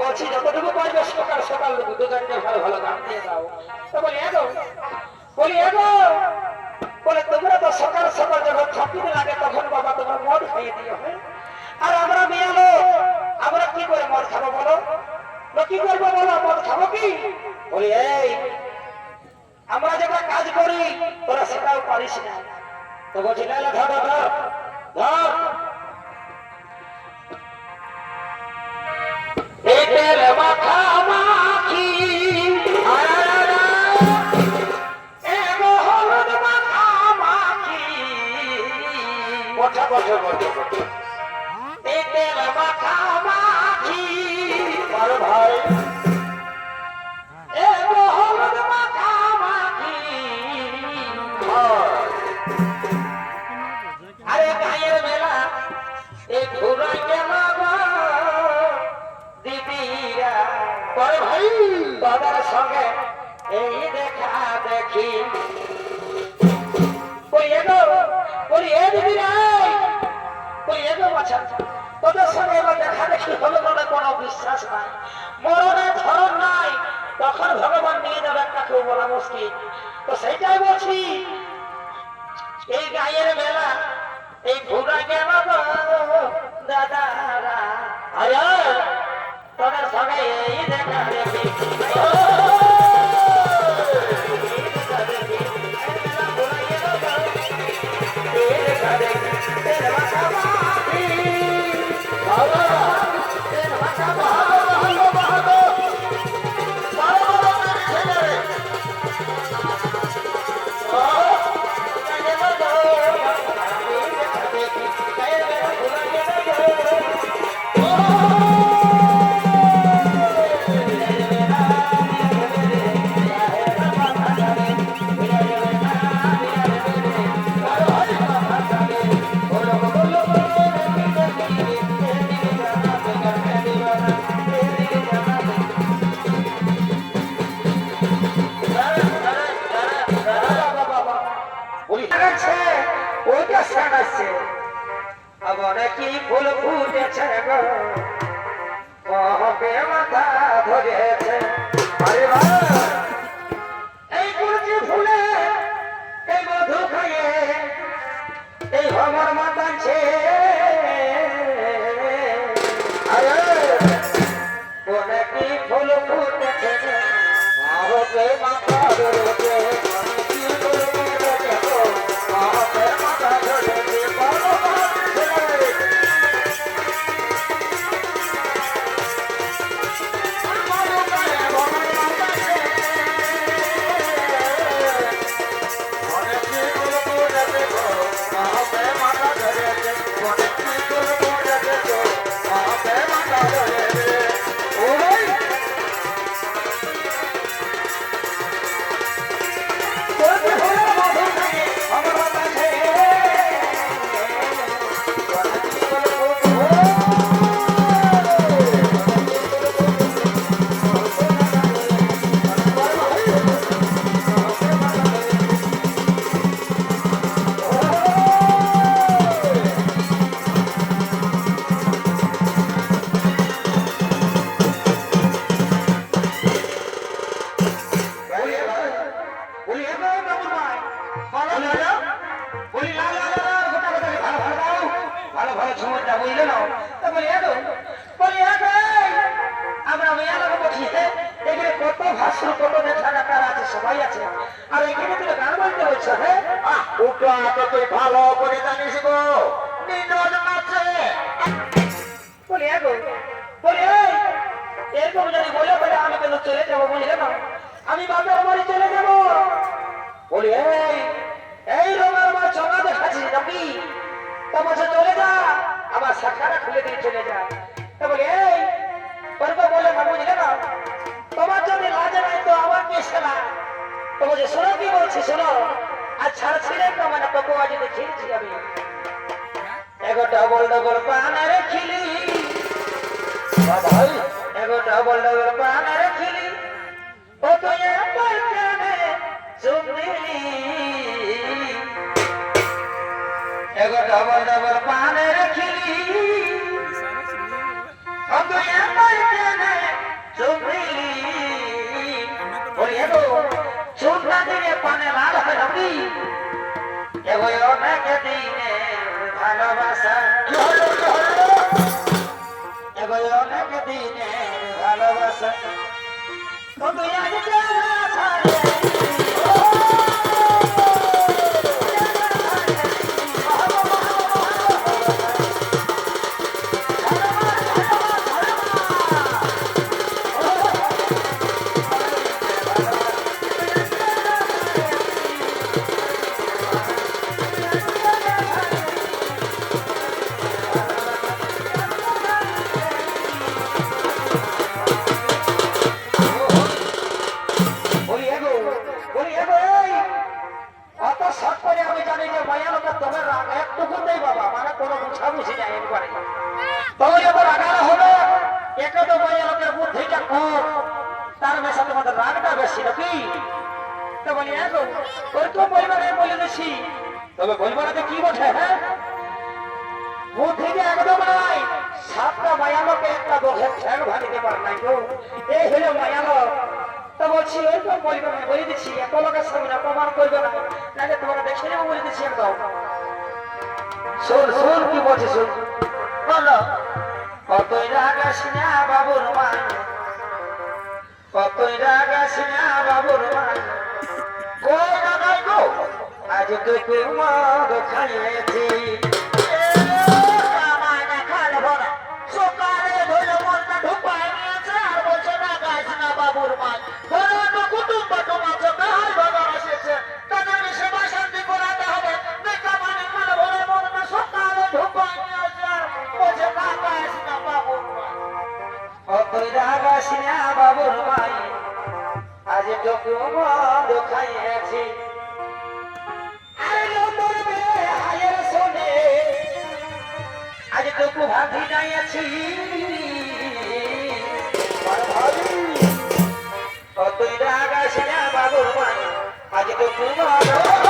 বলছি যতটুকু পারবে সকাল সকাল দুজনকে ভালো ভালো গান দিয়ে দাও। তো বলি এগো বলে তোমরা তো সকাল সকাল যখন ছাপিতে লাগে তখন বাবা তোমরা মদ খাইয়ে দিও। আর আমরা মেয়ে লোক আমরা কি করে মদ খাবো বলো? কি করবো বলো? মদ খাবো কি? বলি এই আমরা যেটা কাজ করি তোরা সেটাও পারিস না। তো বলছি না ধর ধর ধর এদের মাথা মাখি এগো হলুদ মাথা মাখি বছা বছা বছা এদের মাথা মাখি আর ভাই এগো হলুদ মাথা মাখি আরে গায়ের মেলা এই ঘুরাই গেল দিদিরা পরে ভাই দাদার সঙ্গে এই দেখা দেখি তোদের সঙ্গে এবার দেখা দেখি হলো বলে কোনো বিশ্বাস নাই, মরণের ধরন নাই, তখন ভগবান নিয়ে যাবে একটা কেউ বলা মুশকিল। তো সেইটাই বলছি এই গায়ের মেলা এই ঘুরা গেল দাদারা তোদের সঙ্গে এই দেখা দেখি কি ফুল ফুটেছে গো মাথা ধরেছে এই কুলচি ফুলে এই মধু খাইয়ে এই আমার মাতাছে কি ফুল ফুটেছে মাথা ধরেছে সবাই আছে আর এখানে তুই গান বলতে হচ্ছে। ভালো করে জানিস গো বলি গো বলি এই এরকম যদি বলে বলে আমি কেন চলে যাবো বুঝলে না আমি বাপের বাড়ি চলে যাবো বলি এই রোমার মা চমা দেখাচ্ছি নাকি তোমার চলে যা আমার শাখাটা খুলে দিয়ে চলে যা তা বলি এই করবো বলে না বুঝলে না তোমার যদি লাজে নাই তো আমার কি সেনা তো বলছে শোনো কি বলছি শোনো আর ছাড়ছি রে মানে তোকে আজ দেখিয়েছি আমি এগো ডবল ডবল পানের খিলি ভাই এগো ডবল ডবল পানের খিলি ও তুই আমার কানে চুমদিলি এগো ডবল ডবল পানের খিলি ও তুই আমার কানে চুমদিলি ওই এগো চুমনা দিলে পানে লাল হয় নাকি এগো অনেক দিনে ভালোবাসা এগো অনেক দিনে ভালোবাসা ও তুই আজ তবে বলবানাতে কি বটে হ্যাঁ বুদ্ধিকে একদম নাই সাতটা মায়ালোকে একটা দোষের ঠ্যাং ভাঙিতে পারে নাই গো এই হলো মায়ালো তো বলছি ওই তো বলবে না বলে দিচ্ছি এত লোকের সামনে অপমান করবে না নাহলে তোমরা দেখে নেবো বলে দিচ্ছি একদম শোন শোন কি বলছি শোন বলো কতই রাগাস না বাবুর মান কতই রাগাস না বাবুর মান কই না গো আজ তোকে মদ খাইয়েছি সকালে ধরে মনটা ঢুকাই নিয়েছে আর বলছে না গাছ না বাবুর মাছ ধরো তো কুটুম্ব তোমার গাছ বাজার এসেছে তাদের সেবা শান্তি করাতে হবে দেখা মানে মানে ভরে মনটা সকালে ঢুকাই নিয়েছে আর বলছে না গাছ না বাবুর মাছ অতই রাগাস না বাবুর মাই আজ তোকে মদ খাইয়েছি আজ তোকে ভাবি নাই আছি তুই রাগাস না বাবুর মা আজ তোকে